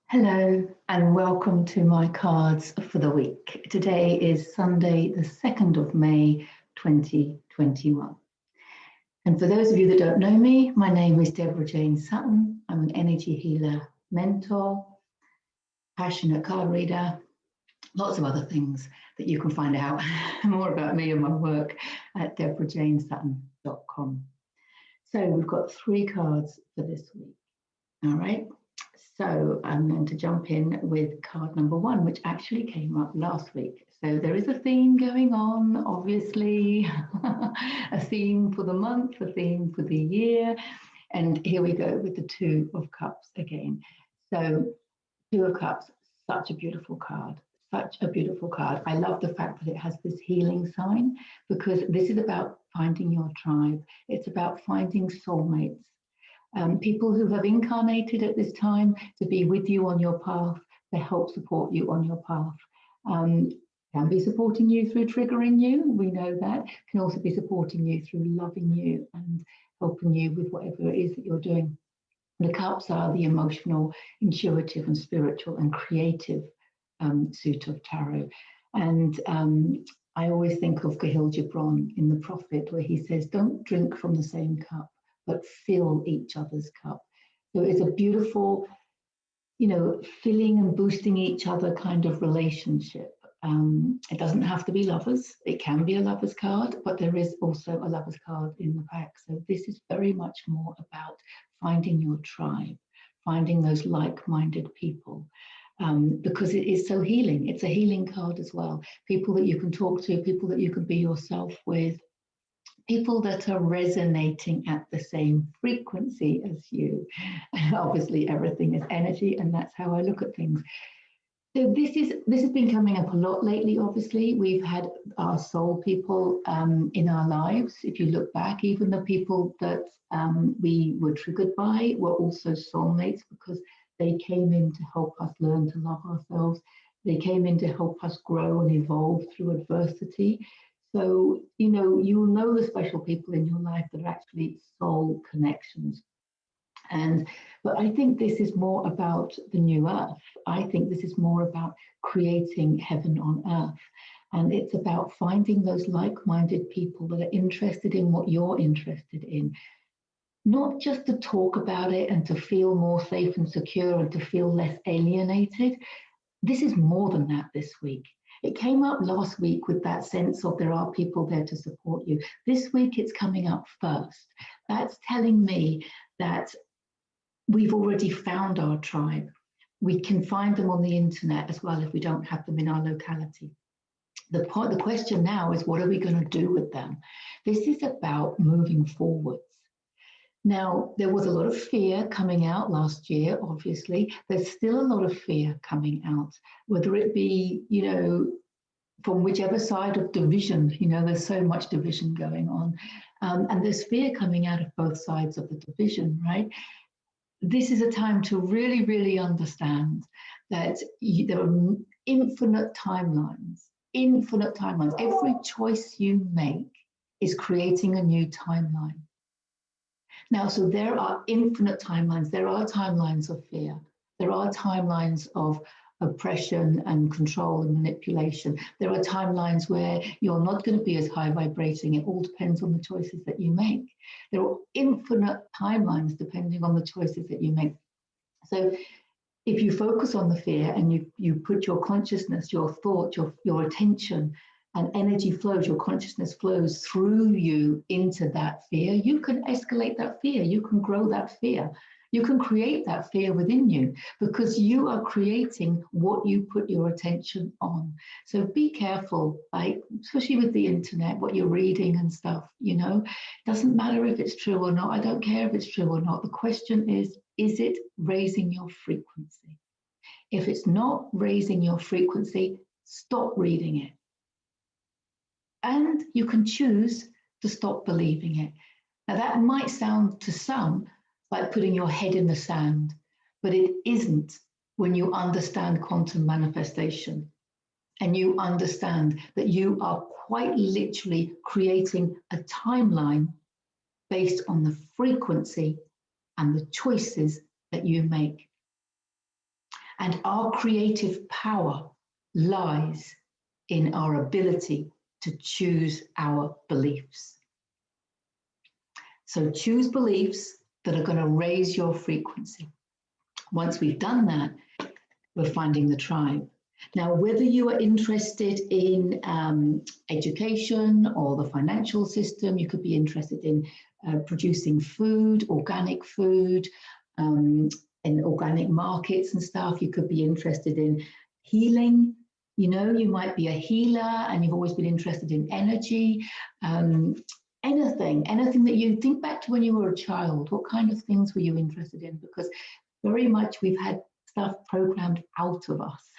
Hello and welcome to my cards for the week. Today is Sunday, the 2nd of May 2021. And for those of you that don't know me, my name is Deborah Jane Sutton. I'm an energy healer, mentor, passionate card reader, lots of other things that you can find out more about me and my work at deborahjanesutton.com. So we've got 3 cards for this week. All right. So I'm going to jump in with card number 1, which actually came up last week. So there is a theme going on, obviously, a theme for the month, a theme for the year. And here we go with the 2 of Cups again. So 2 of Cups, such a beautiful card. Such a beautiful card. I love the fact that it has this healing sign because this is about finding your tribe. It's about finding soulmates. People who have incarnated at this time to be with you on your path, to help support you on your path. Can be supporting you through triggering you, we know that. Can also be supporting you through loving you and helping you with whatever it is that you're doing. The Cups are the emotional, intuitive and spiritual and creative suit of tarot. And I always think of Kahlil Gibran in The Prophet, where he says, don't drink from the same cup, but fill each other's cup. So it's a beautiful, filling and boosting each other kind of relationship. It doesn't have to be lovers. It can be a lover's card, but there is also a lover's card in the pack. So this is very much more about finding your tribe, finding those like-minded people. Because it is so healing. It's a healing card as well. People that you can talk to, people that you can be yourself with, people that are resonating at the same frequency as you. Obviously, everything is energy, and that's how I look at things. So this has been coming up a lot lately. Obviously, we've had our soul people in our lives. If you look back, even the people that we were triggered by were also soulmates because they came in to help us learn to love ourselves. They came in to help us grow and evolve through adversity. So, you'll know the special people in your life that are actually soul connections. But I think this is more about the new earth. I think this is more about creating heaven on earth. And it's about finding those like-minded people that are interested in what you're interested in. Not just to talk about it and to feel more safe and secure and to feel less alienated. This is more than that this week. It came up last week with that sense of there are people there to support you. This week it's coming up first. That's telling me that we've already found our tribe. We can find them on the internet as well if we don't have them in our locality. The question now is, what are we going to do with them? This is about moving forwards. Now, there was a lot of fear coming out last year, obviously. There's still a lot of fear coming out, whether it be, from whichever side of division, there's so much division going on. And there's fear coming out of both sides of the division, right? This is a time to really, really understand that there are infinite timelines. Every choice you make is creating a new timeline. Now, so there are infinite timelines. There are timelines of fear. There are timelines of oppression and control and manipulation. There are timelines where you're not going to be as high vibrating. It all depends on the choices that you make. There are infinite timelines depending on the choices that you make. So if you focus on the fear and you put your consciousness, your thought, your attention, and energy flows, your consciousness flows through you into that fear, you can escalate that fear, you can grow that fear, you can create that fear within you because you are creating what you put your attention on. So be careful, especially with the internet, what you're reading and stuff, doesn't matter if it's true or not. I don't care if it's true or not. The question is it raising your frequency? If it's not raising your frequency, stop reading it. And you can choose to stop believing it. Now, that might sound to some like putting your head in the sand, but it isn't when you understand quantum manifestation and you understand that you are quite literally creating a timeline based on the frequency and the choices that you make. And our creative power lies in our ability to choose our beliefs. So choose beliefs that are going to raise your frequency. Once we've done that, we're finding the tribe. Now, whether you are interested in education or the financial system, you could be interested in producing food, organic food, in organic markets and stuff. You could be interested in healing. You know, you might be a healer and you've always been interested in energy. Anything that you think back to when you were a child. What kind of things were you interested in? Because very much we've had stuff programmed out of us.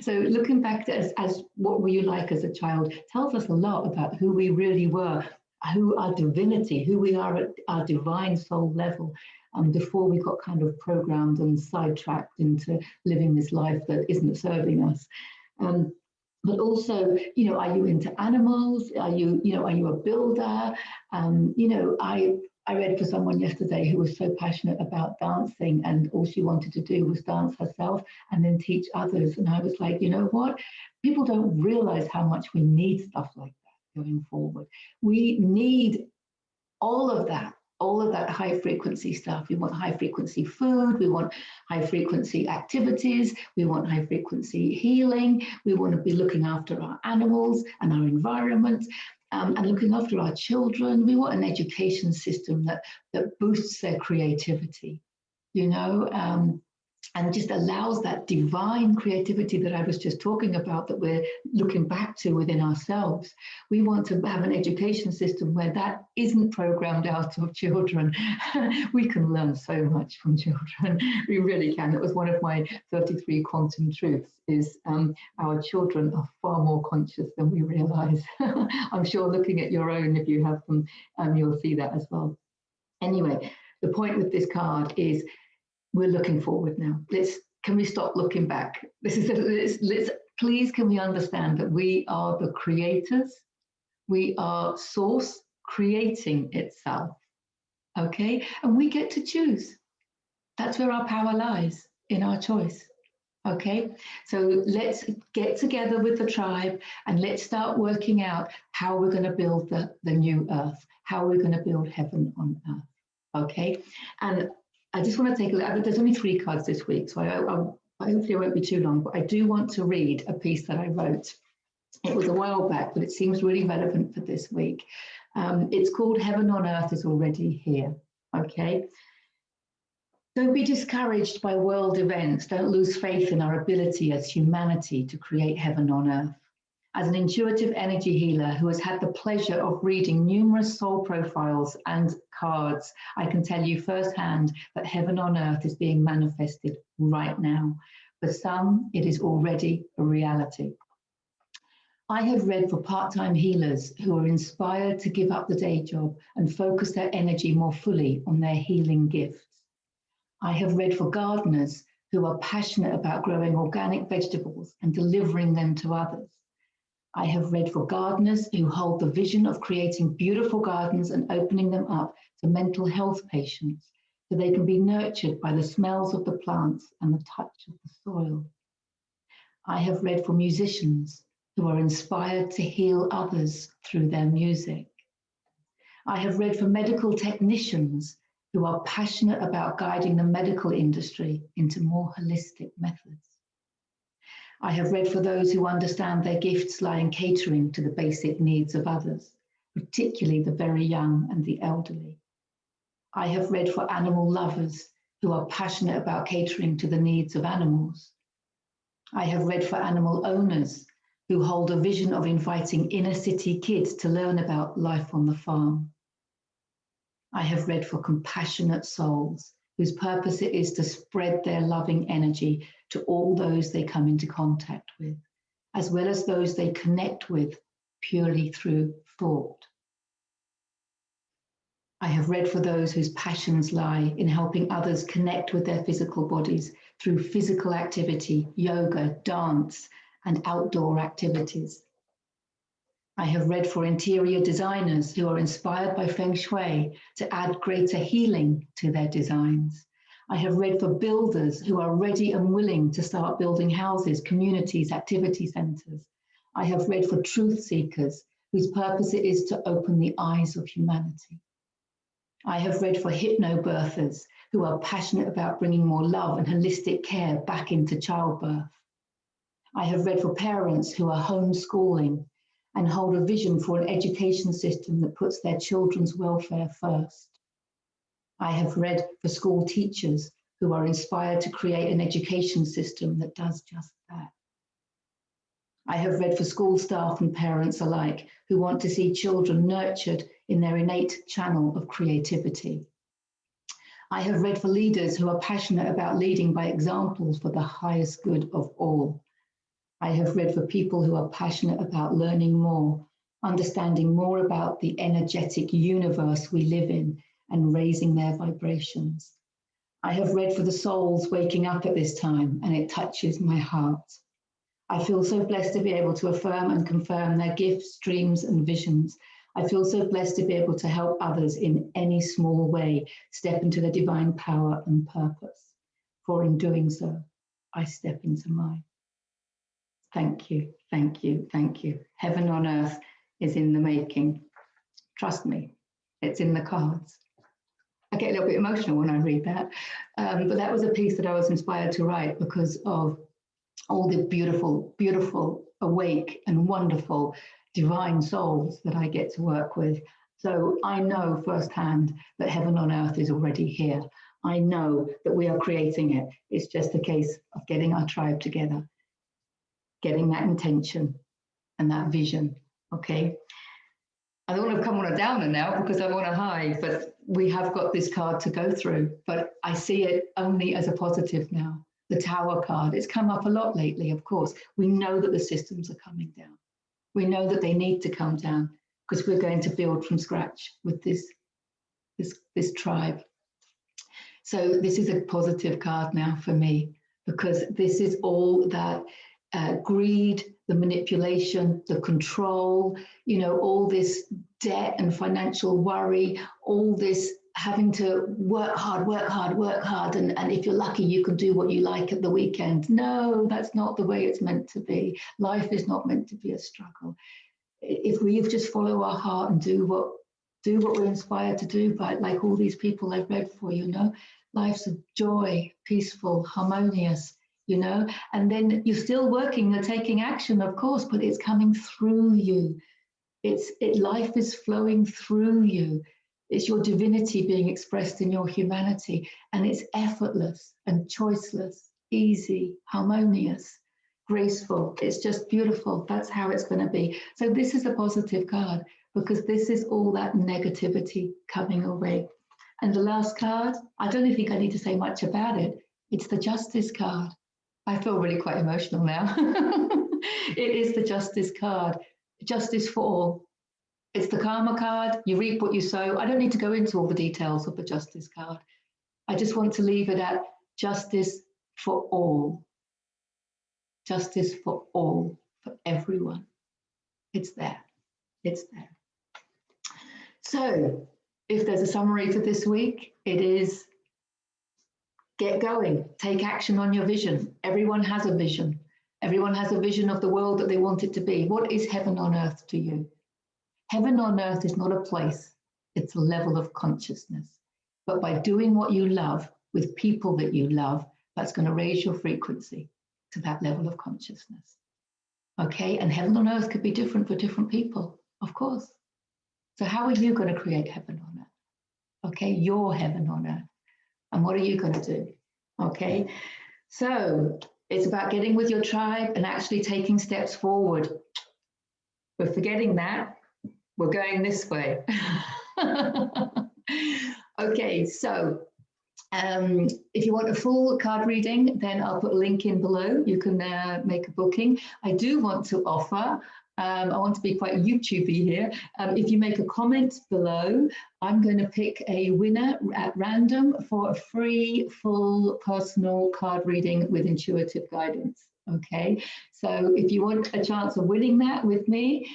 So looking back as what were you like as a child tells us a lot about who we really were, who our divinity, who we are at our divine soul level, before we got kind of programmed and sidetracked into living this life that isn't serving us. But also, you know, are you into animals? Are you a builder? You know, I read for someone yesterday who was so passionate about dancing, and all she wanted to do was dance herself and then teach others. And I was like, you know what? People don't realize how much we need stuff like that going forward. We need all of that high frequency stuff. We want high frequency food, we want high frequency activities, we want high frequency healing, we want to be looking after our animals and our environment. And looking after our children. We want an education system that boosts their creativity, you know, and just allows that divine creativity that I was just talking about, that we're looking back to within ourselves. We want to have an education system where that isn't programmed out of children. We can learn so much from children. We really can. It was one of my 33 quantum truths, is our children are far more conscious than we realize. I'm sure looking at your own, if you have them, you'll see that as well. Anyway, the point with this card is we're looking forward now. Can we stop looking back? Please, can we understand that we are the creators? We are source creating itself, okay? And we get to choose. That's where our power lies, in our choice, okay? So let's get together with the tribe and let's start working out how we're gonna build the new earth, how we're gonna build heaven on earth, okay? And I just want to take a look. There's only 3 cards this week, so I hopefully it won't be too long, but I do want to read a piece that I wrote. It was a while back, but it seems really relevant for this week. It's called Heaven on Earth is Already Here, okay? Don't be discouraged by world events. Don't lose faith in our ability as humanity to create heaven on earth. As an intuitive energy healer who has had the pleasure of reading numerous soul profiles and cards, I can tell you firsthand that heaven on earth is being manifested right now. For some, it is already a reality. I have read for part-time healers who are inspired to give up the day job and focus their energy more fully on their healing gifts. I have read for gardeners who are passionate about growing organic vegetables and delivering them to others. I have read for gardeners who hold the vision of creating beautiful gardens and opening them up to mental health patients so they can be nurtured by the smells of the plants and the touch of the soil. I have read for musicians who are inspired to heal others through their music. I have read for medical technicians who are passionate about guiding the medical industry into more holistic methods. I have read for those who understand their gifts lie in catering to the basic needs of others, particularly the very young and the elderly. I have read for animal lovers who are passionate about catering to the needs of animals. I have read for animal owners who hold a vision of inviting inner city kids to learn about life on the farm. I have read for compassionate souls whose purpose it is to spread their loving energy to all those they come into contact with, as well as those they connect with purely through thought. I have read for those whose passions lie in helping others connect with their physical bodies through physical activity, yoga, dance, and outdoor activities. I have read for interior designers who are inspired by Feng Shui to add greater healing to their designs. I have read for builders who are ready and willing to start building houses, communities, activity centres. I have read for truth seekers whose purpose it is to open the eyes of humanity. I have read for hypnobirthers who are passionate about bringing more love and holistic care back into childbirth. I have read for parents who are homeschooling and hold a vision for an education system that puts their children's welfare first. I have read for school teachers who are inspired to create an education system that does just that. I have read for school staff and parents alike who want to see children nurtured in their innate channel of creativity. I have read for leaders who are passionate about leading by examples for the highest good of all. I have read for people who are passionate about learning more, understanding more about the energetic universe we live in, and raising their vibrations. I have read for the souls waking up at this time, and it touches my heart. I feel so blessed to be able to affirm and confirm their gifts, dreams, and visions. I feel so blessed to be able to help others in any small way step into their divine power and purpose. For in doing so, I step into mine. Thank you, thank you, thank you. Heaven on earth is in the making. Trust me, it's in the cards. I get a little bit emotional when I read that, but that was a piece that I was inspired to write because of all the beautiful, beautiful, awake and wonderful divine souls that I get to work with. So I know firsthand that heaven on earth is already here. I know that we are creating it. It's just a case of getting our tribe together, getting that intention and that vision, okay? I don't want to come on a downer now because I want to hide, but we have got this card to go through, but I see it only as a positive now. The Tower card, it's come up a lot lately, of course. We know that the systems are coming down. We know that they need to come down because we're going to build from scratch with this tribe. So this is a positive card now for me because this is all that greed, the manipulation, the control, you know, all this debt and financial worry, all this having to work hard, and if you're lucky, you can do what you like at the weekend. No, that's not the way it's meant to be. Life is not meant to be a struggle. If we just follow our heart and do what we're inspired to do, by like all these people I've read for, you know, life's a joy, peaceful, harmonious, you know, and then you're still working, you're taking action, of course, but it's coming through you. Life is flowing through you. It's your divinity being expressed in your humanity, and it's effortless and choiceless, easy, harmonious, graceful. It's just beautiful. That's how it's going to be. So this is a positive card because this is all that negativity coming away. And the last card, I don't think I need to say much about it. It's the Justice card. I feel really quite emotional now. It is the Justice card, justice for all. It's the Karma card. You reap what you sow. I don't need to go into all the details of the Justice card. I just want to leave it at justice for all. Justice for all, for everyone. It's there. It's there. So if there's a summary for this week, it is get going, take action on your vision. Everyone has a vision. Everyone has a vision of the world that they want it to be. What is heaven on earth to you? Heaven on earth is not a place, it's a level of consciousness. But by doing what you love with people that you love, that's going to raise your frequency to that level of consciousness. Okay, and heaven on earth could be different for different people, of course. So how are you going to create heaven on earth? Okay, your heaven on earth. And what are you going to do? Okay, so it's about getting with your tribe and actually taking steps forward. We're forgetting that. We're going this way. Okay, so if you want a full card reading, then I'll put a link in below. You can make a booking. I do want to offer, I want to be quite YouTubey here. If you make a comment below, I'm going to pick a winner at random for a free, full personal card reading with intuitive guidance. Okay, so if you want a chance of winning that with me,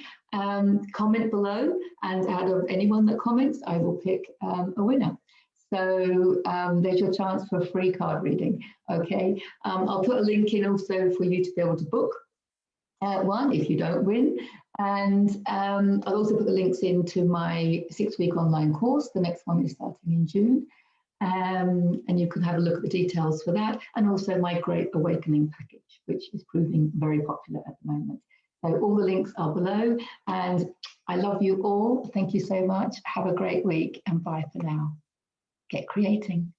comment below, and out of anyone that comments, I will pick a winner. So there's your chance for a free card reading. Okay, I'll put a link in also for you to be able to book one if you don't win. And I'll also put the links into my 6-week online course. The next one is starting in June. And you can have a look at the details for that, and also my Great Awakening package, which is proving very popular at the moment. So all the links are below, and I love you all. Thank you so much. Have a great week, and bye for now. Get creating.